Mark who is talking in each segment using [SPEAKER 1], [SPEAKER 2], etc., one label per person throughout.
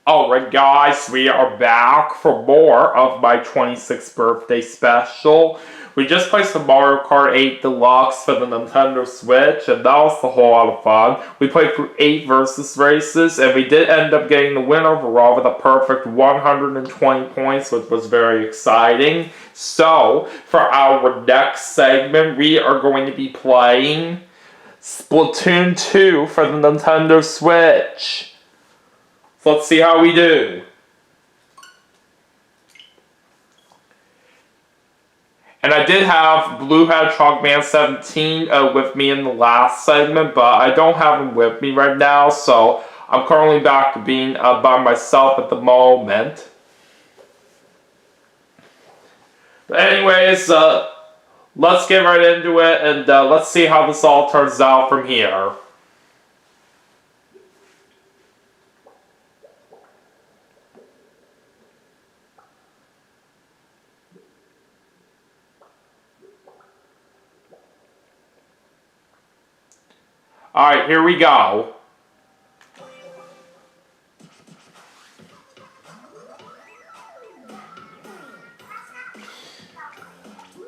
[SPEAKER 1] Alright guys, we are back for more of my 26th birthday special. We just played some Mario Kart 8 Deluxe for the Nintendo Switch, and that was a whole lot of fun. We played through 8 versus races, and we did end up getting the win overall with a perfect 120 points, which was very exciting. So, for our next segment, we are going to be playing Splatoon 2 for the Nintendo Switch. So let's see how we do. And I did have Blue Hedgehog Man 17 with me in the last segment, but I don't have him with me right now, so I'm currently back to being by myself at the moment. But anyways, let's get right into it, and let's see how this all turns out from here. Alright, here we go.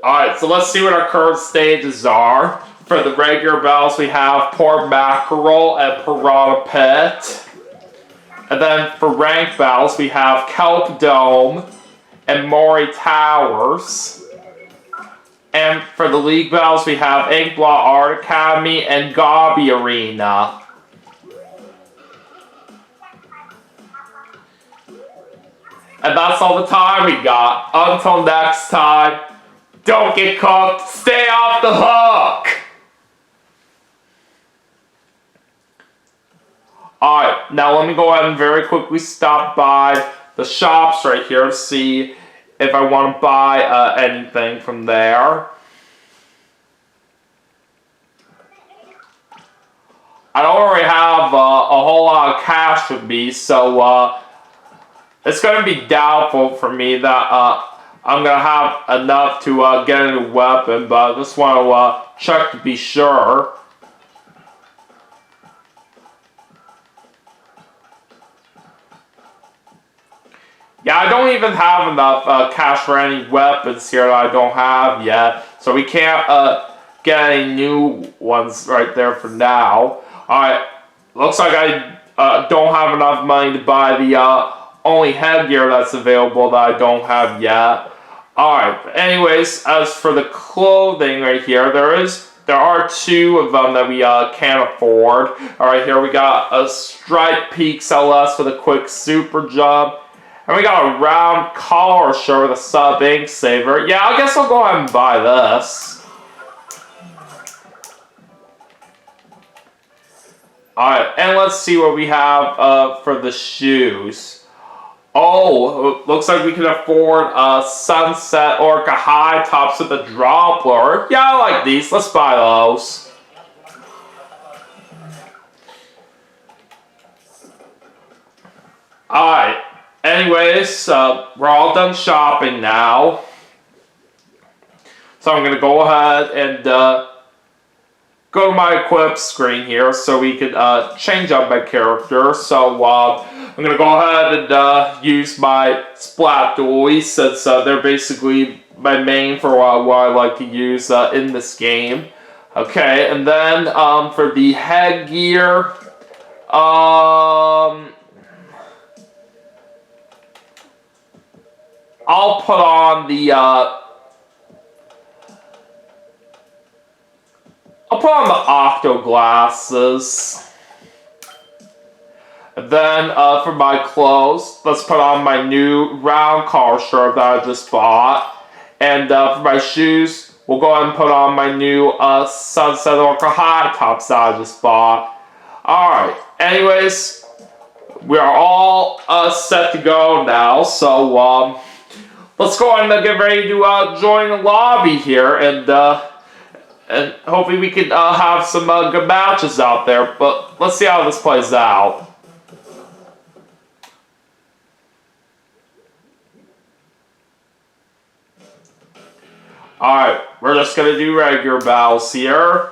[SPEAKER 1] Alright, so let's see what our current stages are. For the regular battles, we have Port Mackerel and Piranha Pit. And then for ranked battles, we have Kelp Dome and Mori Towers. And for the league battles, we have Inkblot Art Academy and Gobby Arena. And that's all the time we got. Until next time, don't get cooked, stay off the hook! Alright, now let me go ahead and very quickly stop by the shops right here to see if I want to buy anything from there. I don't already have a whole lot of cash with me, so it's going to be doubtful for me that I'm going to have enough to get a new weapon, but I just want to check to be sure. Yeah, I don't even have enough cash for any weapons here that I don't have yet, so we can't get any new ones right there for now. Alright, looks like I don't have enough money to buy the only headgear that's available that I don't have yet. Alright, anyways, as for the clothing right here, there are 2 of them that we can't afford. Alright, here we got a Stripe Peaks LS with a quick super jump. And we got a round collar shirt with a sub ink saver. Yeah, I guess I'll go ahead and buy this. Alright, and let's see what we have for the shoes. Oh, looks like we can afford Sunset Orca High Tops with a Droppler. Yeah, I like these. Let's buy those. Alright. Anyways, we're all done shopping now. So I'm going to go ahead and go to my equip screen here so we can change up my character. So I'm going to go ahead and use my Splatoon since they're basically my main for what I like to use in this game. Okay, and then for the headgear, I'll put on the Octo glasses. And then for my clothes, let's put on my new round collar shirt that I just bought. And for my shoes, we'll go ahead and put on my new Sunset Orca High Tops that I just bought. Alright, anyways, we are all set to go now, so let's go ahead and get ready to join the lobby here, and hopefully we can have some good matches out there, but let's see how this plays out. Alright, we're just going to do regular battles here.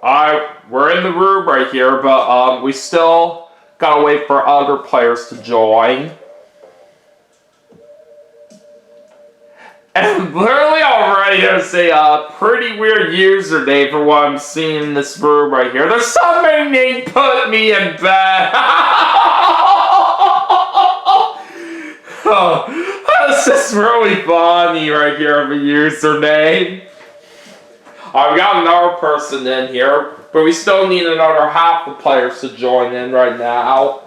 [SPEAKER 1] We're in the room right here, but we still gotta wait for other players to join. And literally already there's a pretty weird username for what I'm seeing in this room right here. There's somebody put me in bed. Oh, this is really funny right here of a username. We got another person in here, but we still need another half the players to join in right now.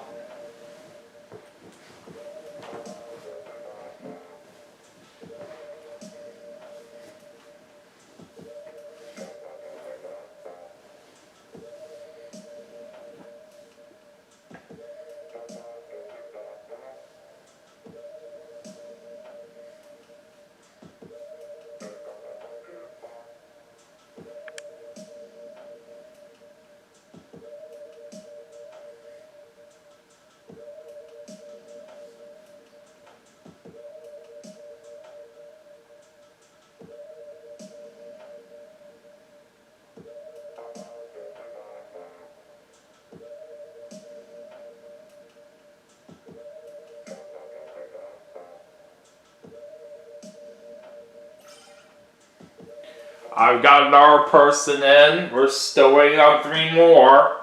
[SPEAKER 1] I've got another person in. We're still waiting on 3 more.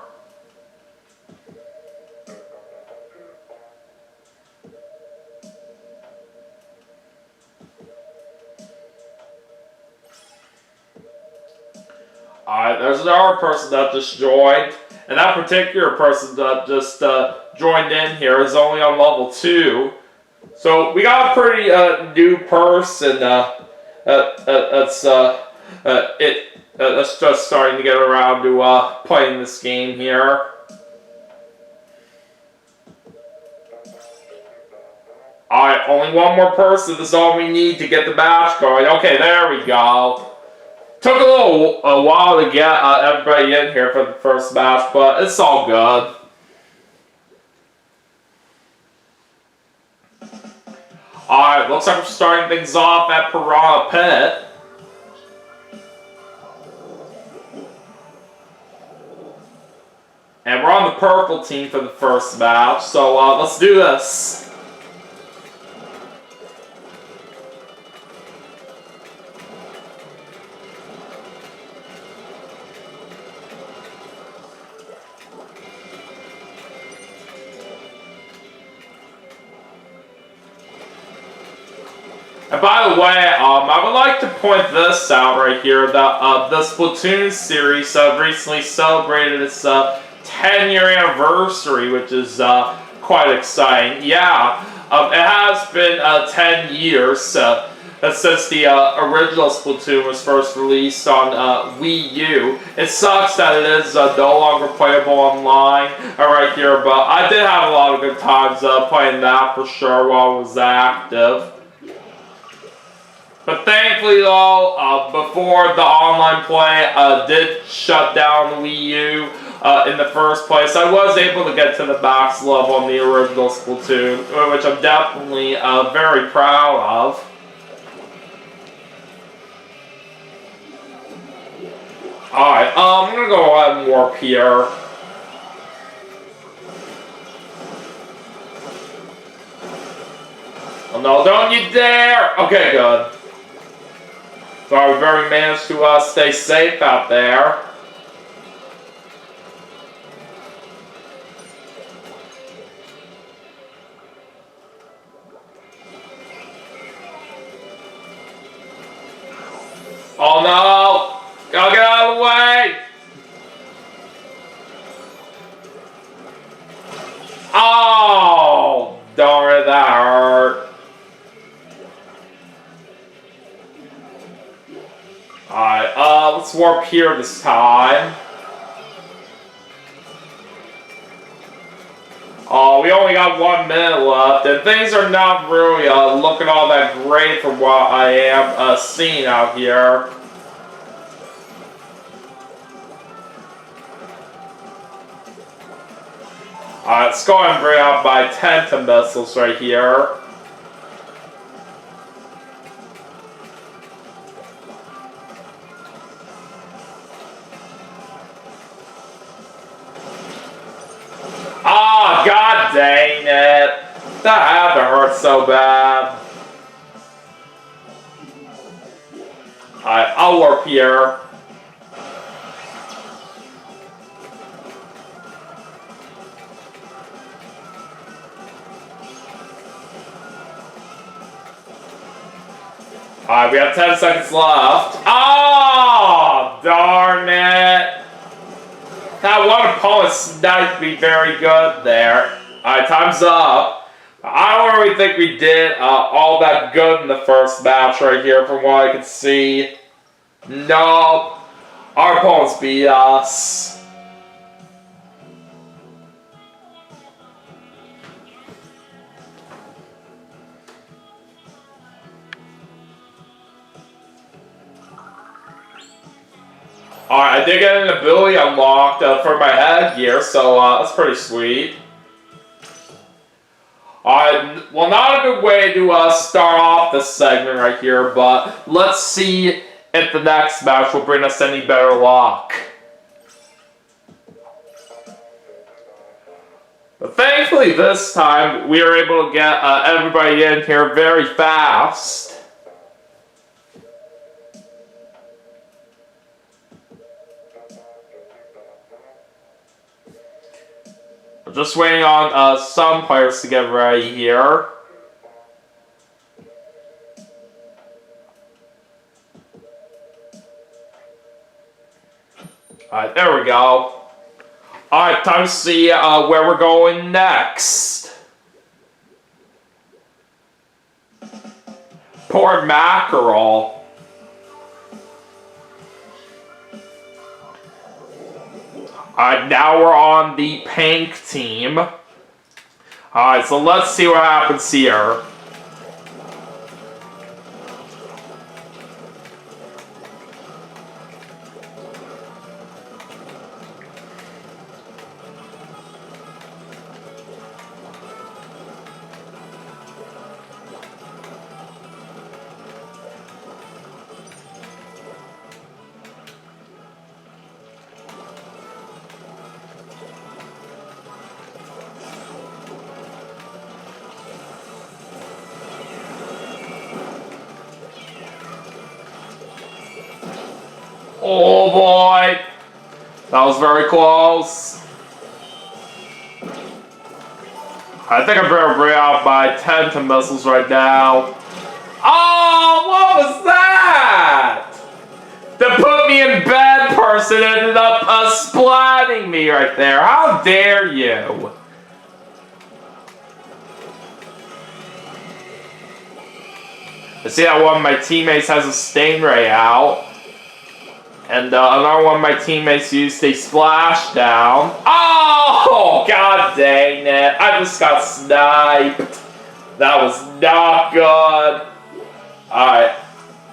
[SPEAKER 1] Alright, there's another person that just joined. And that particular person that just joined in here is only on level 2. So we got a pretty new person that's just starting to get around to playing this game here. Alright, only one more person. This is all we need to get the match going. Okay, there we go. Took a while to get everybody in here for the first match, but it's all good. Alright, looks like we're starting things off at Piranha Pit. And we're on the purple team for the first match, so let's do this. And by the way, I would like to point this out right here, that the Splatoon series recently celebrated its 10-year anniversary, which is quite exciting. Yeah, it has been 10 years since the original Splatoon was first released on Wii U. It sucks that it is no longer playable online right here, but I did have a lot of good times playing that for sure while I was active. But thankfully though, before the online play did shut down the Wii U in the first place, I was able to get to the max level on the original Splatoon, which I'm definitely very proud of. Alright, I'm gonna go ahead and warp here. Oh no, don't you dare! Okay, good. So we very managed to stay safe out there. Oh no! Gotta get out of the way! Oh! Darn it, that hurt. Alright, let's warp here this time. Oh, we only got 1 minute left, and things are not really looking all that great from what I am seeing out here. Alright, let's go and bring out my Tenta missiles right here. That had to hurt so bad. Alright, I'll warp here. Alright, we have 10 seconds left. Oh, darn it. That one opponent sniped me very good there. Alright, time's up. I don't really think we did all that good in the first match right here from what I can see. Nope. Our opponents beat us. Alright, I did get an ability unlocked for my headgear, so that's pretty sweet. Alright, well, not a good way to start off this segment right here, but let's see if the next match will bring us any better luck. But thankfully this time, we were able to get everybody in here very fast. We're just waiting on some players to get ready here. Alright, there we go. Alright, time to see where we're going next. Poor mackerel. Alright, now we're on the pink team. Alright, so let's see what happens here. Oh boy! That was very close. I think I better bring out my tenta missiles right now. Oh, what was that? The put me in bed person ended up splatting me right there. How dare you? I see that one of my teammates has a stingray out. And another one of my teammates used a splashdown. Oh, god dang it. I just got sniped. That was not good. Alright.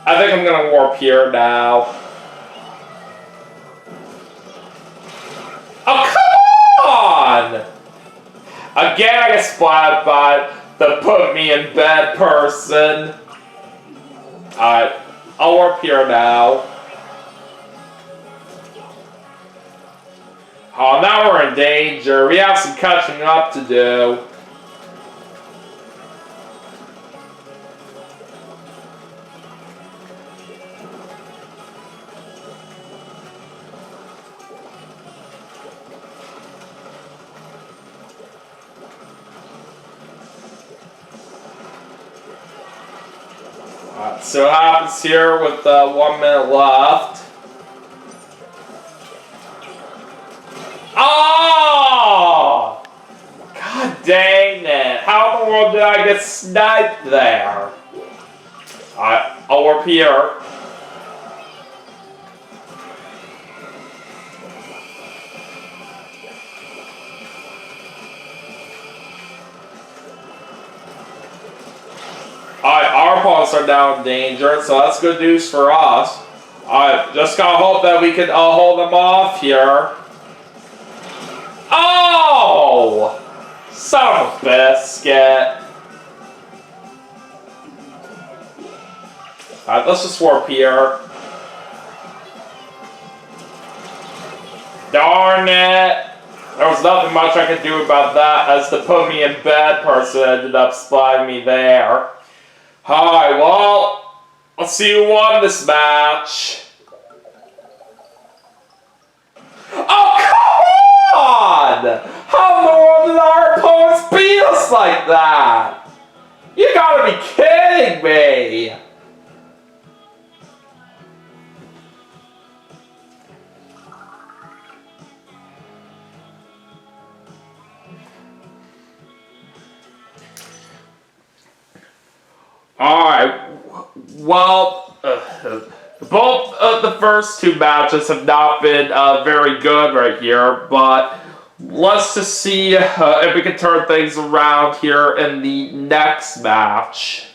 [SPEAKER 1] I think I'm gonna warp here now. Oh, come on! Again, I get splatted by the put me in bed person. Alright. I'll warp here now. Oh, now we're in danger. We have some catching up to do. Alright, so what happens here with 1 minute left? Oh! God dang it. How in the world did I get sniped there? Alright, I'll warp here. Alright, our opponents are now in danger, so that's good news for us. Alright, just gotta hope that we can hold them off here. Oh! Son of a biscuit. Alright, let's just warp here. Darn it! There there was nothing much I could do about that, as the put me in bed person ended up spotting me there. Alright, well, let's see who won this match. Oh, come on! How in the world did our opponents beat us like that? You gotta be kidding me! Alright, well, both of the first two matches have not been very good right here, but let's just see if we can turn things around here in the next match.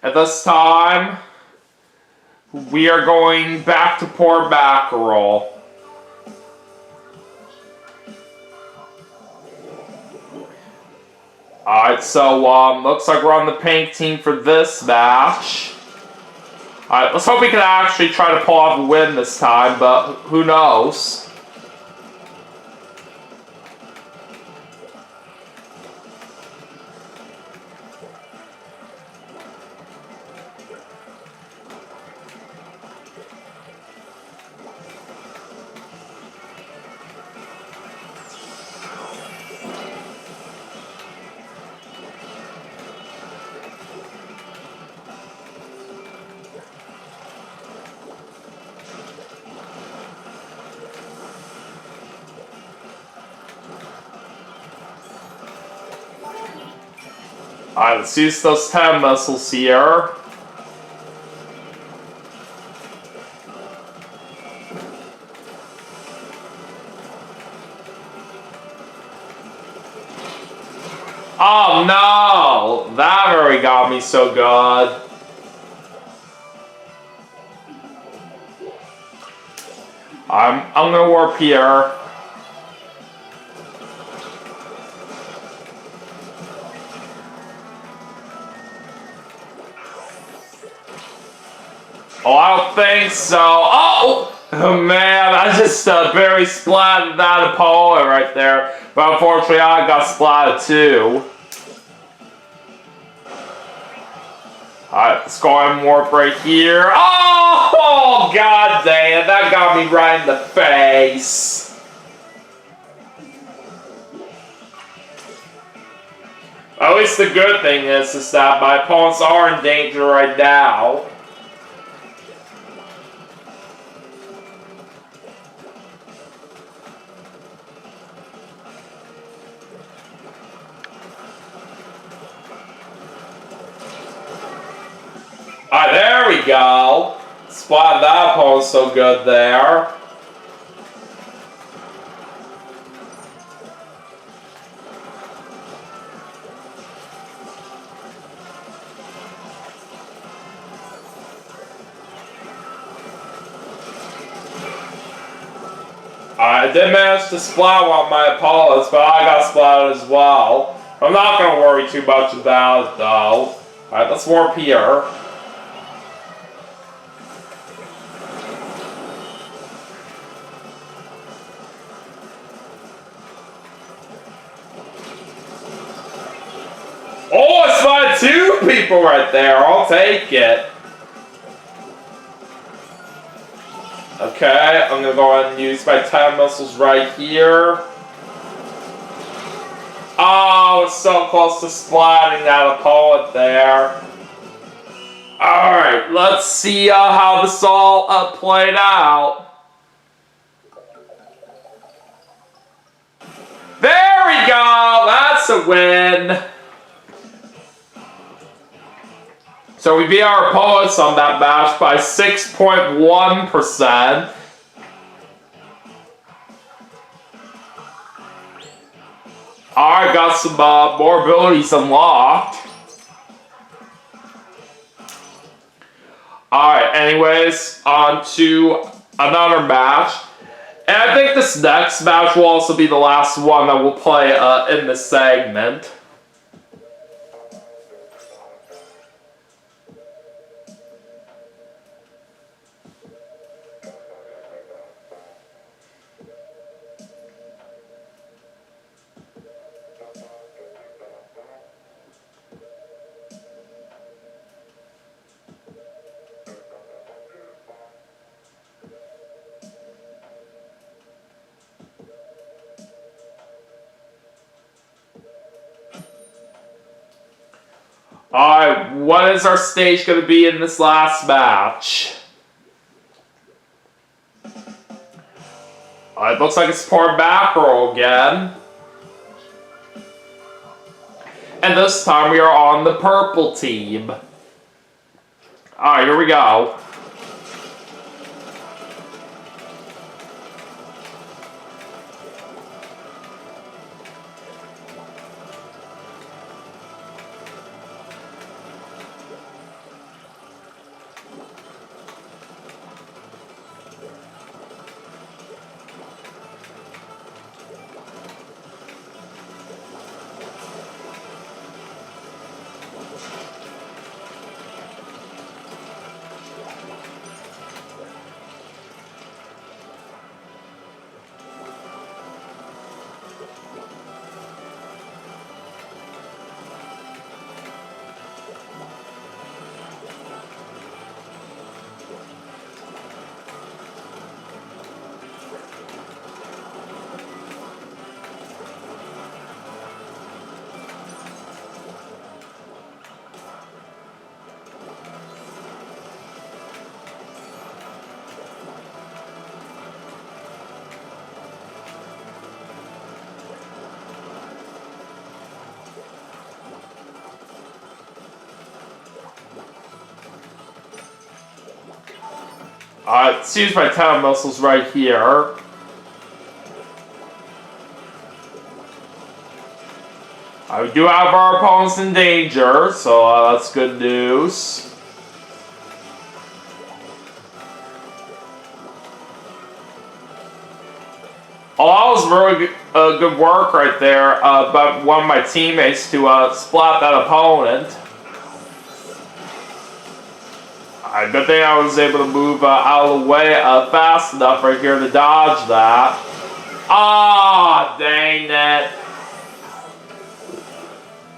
[SPEAKER 1] At this time, we are going back to poor mackerel. Alright, so looks like we're on the pink team for this match. Alright, let's hope we can actually try to pull off a win this time, but who knows? Alright, let's use those 10 missiles here. Oh no! That already got me so good. I'm gonna warp here. Oh, I don't think so. Oh man, I just barely splatted that opponent right there. But unfortunately, I got splatted too. Alright, let's go ahead and warp right here. Oh, god damn, that got me right in the face. At least the good thing is that my opponents are in danger right now. Alright, there we go. Spot that opponent so good there. I did manage to splat one of my opponents, but I got splatted as well. I'm not going to worry too much about it though. Alright, let's warp here. Oh, I spotted two people right there. I'll take it. Okay, I'm gonna go ahead and use my 10 missiles right here. Oh, it's so close to splatting that opponent there. Alright, let's see how this all played out. There we go! That's a win! So we beat our opponents on that match by 6.1%. Alright, got some more abilities unlocked. Alright, anyways, on to another match. And I think this next match will also be the last one that we'll play in this segment. Alright, what is our stage going to be in this last match? It looks like it's poor back roll again. And this time we are on the purple team. Alright, here we go. Let's use my town muscles right here. We do have our opponents in danger, so that's good news. Oh, that was really good work right there by one of my teammates to splat that opponent. Good thing I was able to move out of the way fast enough right here to dodge that. Ah, dang it.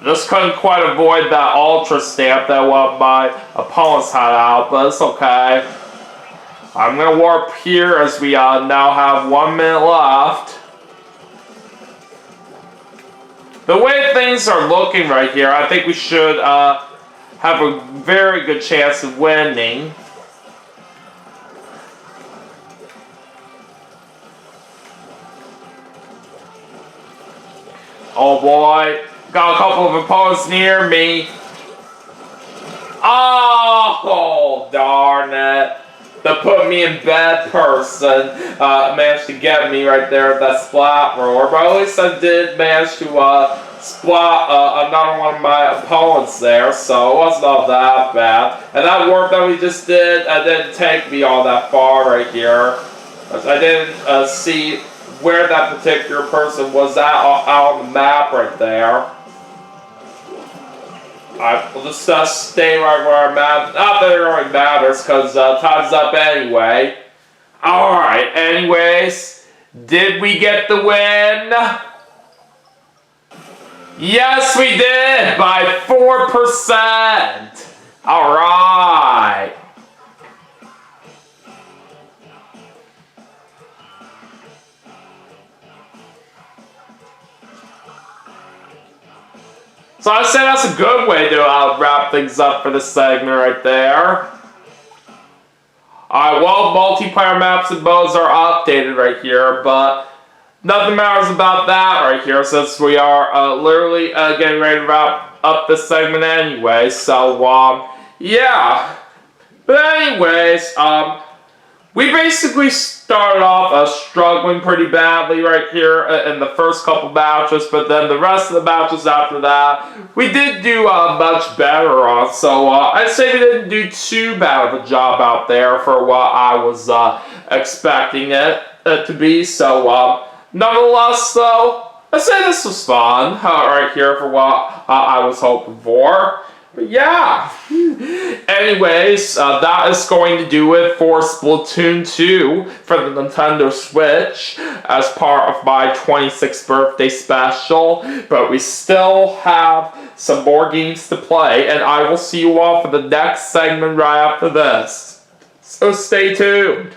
[SPEAKER 1] Just couldn't quite avoid that ultra stamp that one of my opponents had out, but it's okay. I'm going to warp here as we now have 1 minute left. The way things are looking right here, I think we should have a very good chance of winning. Oh boy, got a couple of opponents near me. Oh, darn it. The put me in bed person managed to get me right there at that splat roar, but at least I did manage to splat another one of my opponents there, so it wasn't all that bad. And that warp that we just did didn't take me all that far right here. I didn't see where that particular person was at out on the map right there. Alright, we'll just stay right where I'm at. Not that it really matters, because time's up anyway. Alright, anyways, did we get the win? Yes, we did! By 4%! Alright! So I say that's a good way to wrap things up for this segment right there. Alright, well, multiplayer maps and modes are updated right here, but nothing matters about that right here since we are literally getting ready to wrap up this segment anyway, so, yeah. But anyways, We basically started off struggling pretty badly right here in the first couple matches, but then the rest of the matches after that, we did do much better on. So I'd say we didn't do too bad of a job out there for what I was expecting it to be. So nonetheless, though, I'd say this was fun right here for what I was hoping for. But yeah, anyways, that is going to do it for Splatoon 2 for the Nintendo Switch as part of my 26th birthday special. But we still have some more games to play, and I will see you all for the next segment right after this. So stay tuned.